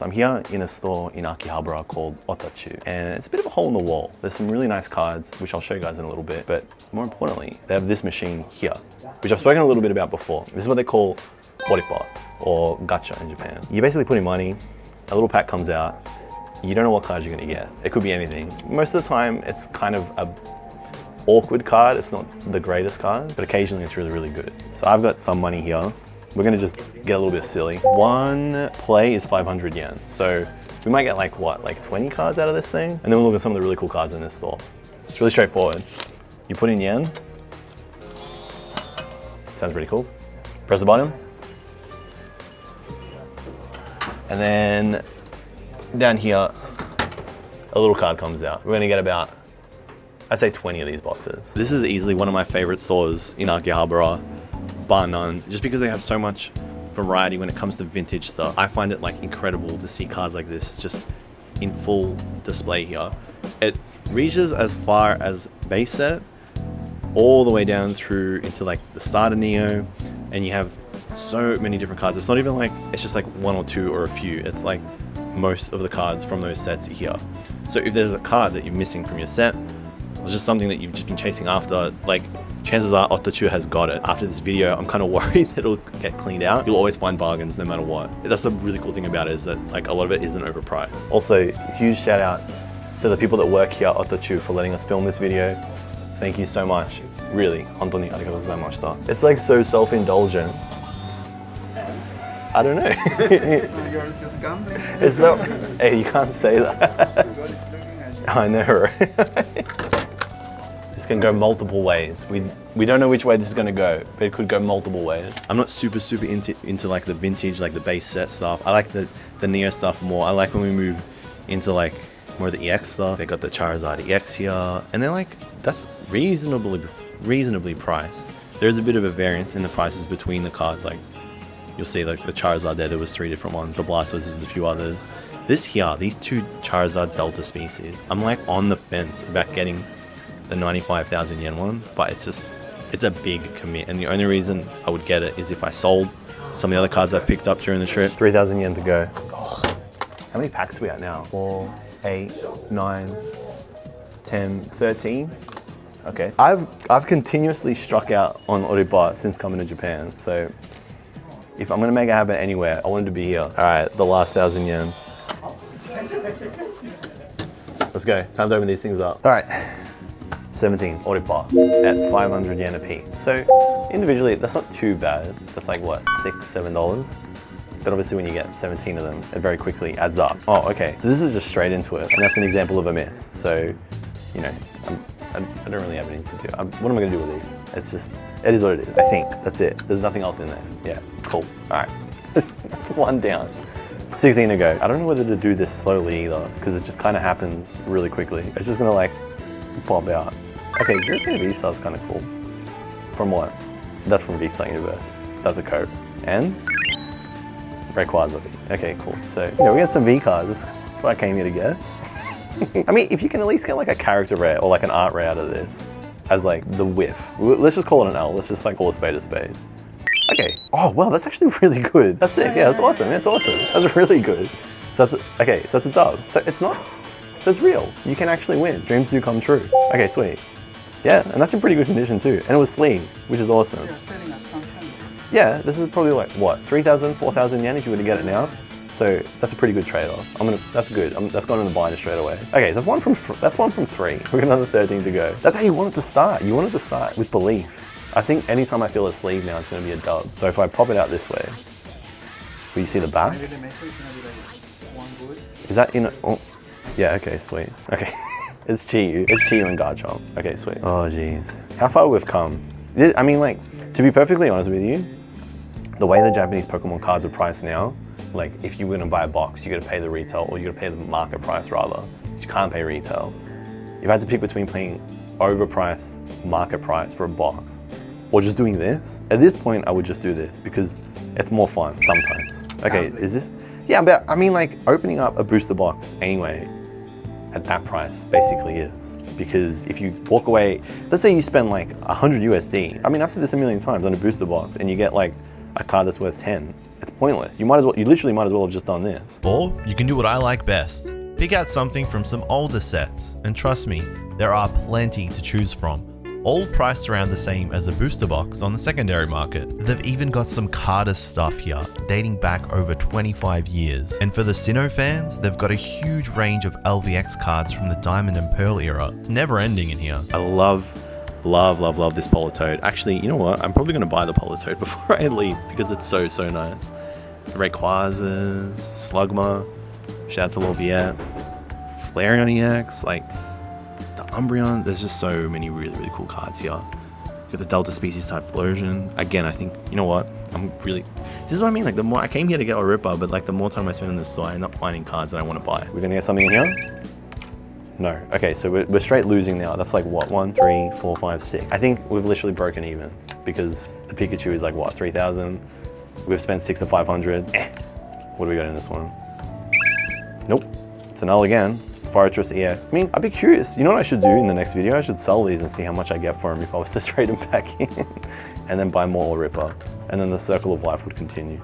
I'm here in a store in Akihabara called Otachu, and it's a bit of a hole in the wall. There's some really nice cards, which I'll show you guys in a little bit, but more importantly, they have this machine here, which I've spoken a little bit about before. This is what they call Horipot, or gacha in Japan. You basically put in money, a little pack comes out, you don't know what cards you're gonna get. It could be anything. Most of the time, it's kind of a awkward card. It's not the greatest card, but occasionally it's really, really good. So I've got some money here. We're gonna just get a little bit silly. One play is 500 yen. So we might get like 20 cards out of this thing? And then we'll look at some of the really cool cards in this store. It's really straightforward. You put in yen. Sounds pretty cool. Press the button. And then down here, a little card comes out. We're gonna get about, I'd say 20 of these boxes. This is easily one of my favorite stores in Akihabara, bar none, just because they have so much variety when it comes to vintage stuff. I find it like incredible to see cards like this just in full display here. It reaches as far as base set, all the way down through into like the starter Neo, and you have so many different cards. It's not even like, it's just like one or two or a few. It's like most of the cards from those sets are here. So if there's a card that you're missing from your set, or just something that you've just been chasing after, like chances are Otachu has got it. After this video, I'm kind of worried that it'll get cleaned out. You'll always find bargains no matter what. That's the really cool thing about it, is that like a lot of it isn't overpriced. Also, huge shout out to the people that work here at Otachu for letting us film this video. Thank you so much. Really, hontou arigatou gozaimashita. It's like so self-indulgent. I don't know. You're just gambling. It's so, hey, you can't say that. God, it's looking at you. I know, right? This can go multiple ways. We don't know which way this is gonna go, but it could go multiple ways. I'm not super into like the vintage, like the base set stuff. I like the Neo stuff more. I like when we move into like more of the EX stuff. They got the Charizard EX here, and they're like, that's reasonably priced. There's a bit of a variance in the prices between the cards. Like you'll see like the Charizard there was 3 different ones. The Blastoise is a few others. This here, these two Charizard Delta species, I'm like on the fence about getting the 95,000 yen one, but it's a big commit, and the only reason I would get it is if I sold some of the other cards I've picked up during the trip. 3,000 yen to go. How many packs are we at now? 4, 8, 9, 10, 13. Okay. I've continuously struck out on Horipot since coming to Japan, so if I'm gonna make it happen anywhere, I wanted to be here. All right, the last 1,000 yen. Let's go. Time to open these things up. All right. 17 Horipot at 500 yen a piece. So individually, that's not too bad. That's like what, $6, $7? But obviously when you get 17 of them, it very quickly adds up. Oh, okay. So this is just straight into it. And that's an example of a miss. So, you know, I don't really have anything to do. What am I gonna do with these? It's just, it is what it is. I think, that's it. There's nothing else in there. Yeah, cool. All right, that's one down. 16 to go. I don't know whether to do this slowly either, because it just kind of happens really quickly. It's just gonna like pop out. Okay, European V-Star is kind of cool. From what? That's from V-Star Universe. That's a code. And Rayquaza V. Okay, cool. So, yeah, we got some V cards. That's what I came here to get. I mean, if you can at least get like a character rare or like an art rare out of this as like the whiff. Let's just call it an L. Let's just like call a spade a spade. Okay. Oh, wow, that's actually really good. That's sick. Yeah, that's awesome. That's awesome. That's really good. So that's, okay, so that's a dub. So it's not, so it's real. You can actually win. Dreams do come true. Okay, sweet. Yeah, and that's in pretty good condition too. And it was sleeved, which is awesome. You're selling at Samsung. Yeah, this is probably like, what, 3,000, 4,000 yen if you were to get it now. So that's a pretty good trade-off. That's good. That's going in the binder straight away. Okay, so that's one from 3. We've got another 13 to go. That's how you want it to start. You want it to start with belief. I think anytime I feel a sleeve now, it's gonna be a dub. So if I pop it out this way, will you see the back? Maybe the maker is gonna be like one good. Is that in a, oh, yeah, okay, sweet. Okay, it's Chi-Yu. It's Chi-Yu and Garchomp. Okay, sweet. Oh, geez. How far we've come. I mean, like, to be perfectly honest with you, the way the Japanese Pokemon cards are priced now, like, if you were gonna buy a box, you gotta pay the retail, or you gotta pay the market price rather. You can't pay retail. If I had to pick between paying overpriced market price for a box, or just doing this, at this point, I would just do this because it's more fun sometimes. Okay, is this? Yeah, but I mean, like, opening up a booster box anyway at that price basically is. Because if you walk away, let's say you spend like 100 USD. I mean, I've said this a million times on a booster box and you get like a card that's worth 10. It's pointless. You literally might as well have just done this. Or you can do what I like best. Pick out something from some older sets, and trust me, there are plenty to choose from. All priced around the same as a booster box on the secondary market. They've even got some Carter stuff here, dating back over 25 years. And for the Sinnoh fans, they've got a huge range of LVX cards from the Diamond and Pearl era. It's never ending in here. I love this Politoed. Actually, you know what? I'm probably going to buy the Politoed before I leave because it's so nice. The Rayquazas, Slugma, shout out to Lorviette, Flareon EX, like the Umbreon. There's just so many really cool cards here. You got the Delta Species type Flosion. Again, I think, you know what? This is what I mean. Like, the more I came here to get a Ripper, but like the more time I spend in this store, I end up finding cards that I want to buy. We're going to get something in here? No. Okay, so we're straight losing now. That's like what? 1, 3, 4, 5, 6. I think we've literally broken even because the Pikachu is like what? 3,000. We've spent 6 or 500. What do we got in this one? Nope. It's an L again. Fortress EX. I mean, I'd be curious. You know what I should do in the next video? I should sell these and see how much I get for them if I was to trade them back in. And then buy more Ripper. And then the circle of life would continue.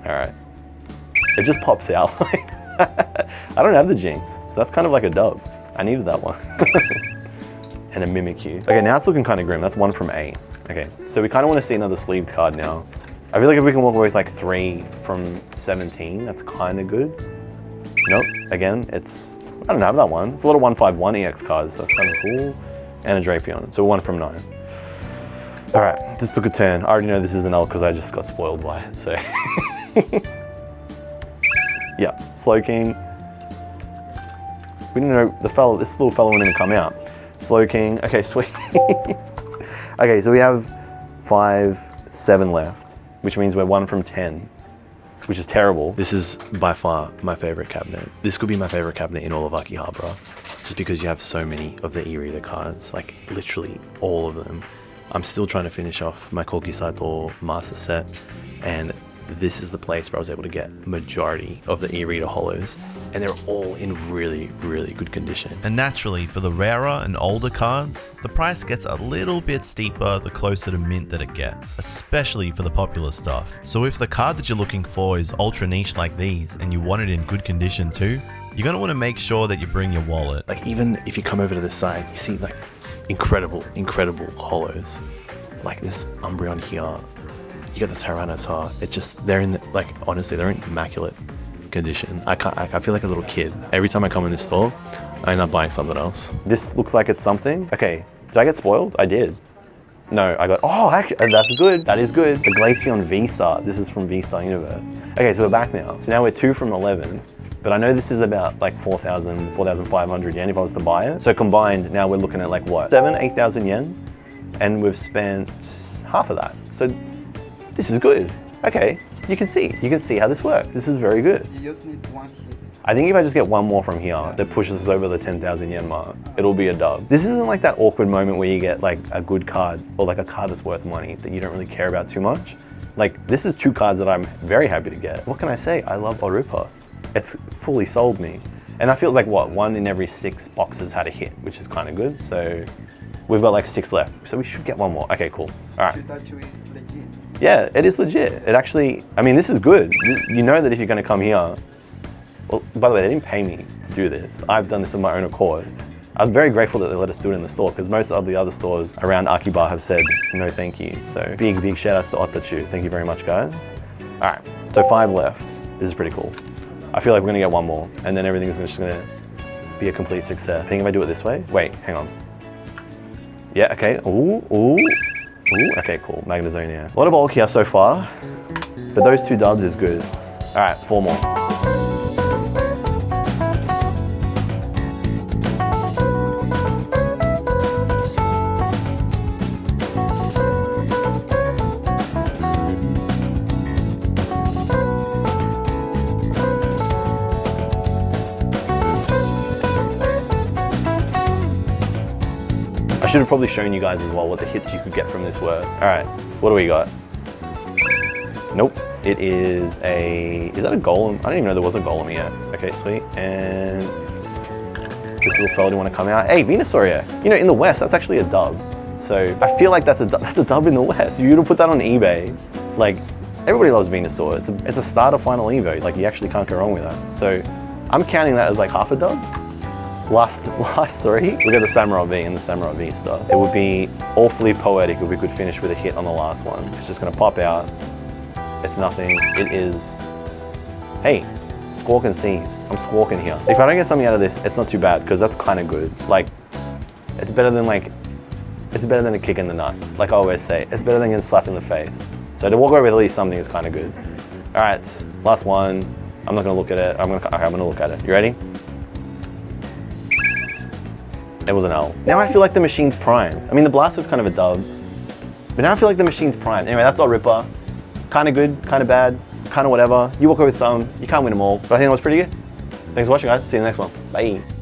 All right. It just pops out. I don't have the Jinx, so that's kind of like a dub. I needed that one. And a Mimikyu. Okay, now it's looking kind of grim. That's 1 from 8. Okay, so we kind of want to see another sleeved card now. I feel like if we can walk away with like 3 from 17, that's kind of good. Nope, again, I don't have that one. It's a little 151 EX cards, so that's kind of cool. And a Drapion, so 1 from 9. All right, this took a turn. I already know this is an L because I just got spoiled by it, so. Yeah, Slowking. We didn't know this little fellow wouldn't even come out. Slowking, okay, sweet. Okay, so we have 5, 7 left, which means we're 1 from 10, which is terrible. This is by far my favorite cabinet. This could be my favorite cabinet in all of Akihabara, just because you have so many of the e-reader cards, like literally all of them. I'm still trying to finish off my Koki Saito master set, and this is the place where I was able to get majority of the e-reader holos, and they're all in really good condition. And naturally, for the rarer and older cards, the price gets a little bit steeper the closer to mint that it gets, especially for the popular stuff. So if the card that you're looking for is ultra niche like these, and you want it in good condition too, you're going to want to make sure that you bring your wallet. Like, even if you come over to this side, you see like incredible holos. Like this Umbreon here. You got the Tyranitar. They're in honestly, they're in immaculate condition. I feel like a little kid. Every time I come in this store, I end up buying something else. This looks like it's something. Okay, did I get spoiled? I did. No, actually, that's good. That is good. The Glaceon V-Star. This is from V-Star Universe. Okay, so we're back now. So now we're 2 from 11. But I know this is about like 4,000, 4,500 yen if I was to buy it. So combined, now we're looking at like what? 7,000, 8,000 yen? And we've spent half of that. So this is good. Okay, you can see how this works. This is very good. You just need 1 hit. I think if I just get 1 more from here that pushes us over the 10,000 yen mark, it'll be a dub. This isn't like that awkward moment where you get like a good card or like a card that's worth money that you don't really care about too much. Like, this is 2 cards that I'm very happy to get. What can I say? I love Orupa. It's fully sold me. And that feels like what? 1 in every 6 boxes had a hit, which is kind of good. So we've got like 6 left. So we should get 1 more. Okay, cool. All right. Chutachu is legit. Yeah, it is legit. It actually, I mean, this is good. You know that if you're going to come here, well, by the way, they didn't pay me to do this. I've done this of my own accord. I'm very grateful that they let us do it in the store because most of the other stores around Akiba have said no thank you. So big shout outs to Otachu. Thank you very much, guys. All right, so 5 left. This is pretty cool. I feel like we're gonna get 1 more and then everything is just gonna be a complete success. I think if I do it this way, wait, hang on. Yeah, okay, ooh, okay, cool, Magnezonia. A lot of bulk here so far, but those 2 dubs is good. All right, 4 more. I should have probably shown you guys as well what the hits you could get from this were. All right, what do we got? Nope, it is is that a Golem? I didn't even know there was a Golem EX. Okay, sweet. And this little fella didn't want to come out. Hey, Venusaur EX. You know, in the West, that's actually a dub. So I feel like that's a dub in the West. You would put that on eBay, like everybody loves Venusaur. It's a starter final Evo. Like you actually can't go wrong with that. So I'm counting that as like half a dub. Last three. Look at the Samurai V and the Samurai V stuff. It would be awfully poetic if we could finish with a hit on the last one. It's just gonna pop out. It's nothing. It is. Hey, Squawk and Sneeze. I'm squawking here. If I don't get something out of this, it's not too bad because that's kind of good. Like, it's better than a kick in the nuts. Like I always say, it's better than getting slapped in the face. So to walk away with at least something is kind of good. All right, last one. I'm not gonna look at it. Okay, I'm gonna look at it. You ready? It was an L. Now I feel like the machine's prime. I mean, the Blaster's kind of a dub, but now I feel like the machine's prime. Anyway, that's our Ripper. Kind of good, kind of bad, kind of whatever. You walk away with some, you can't win them all, but I think that was pretty good. Thanks for watching, guys. See you in the next one. Bye.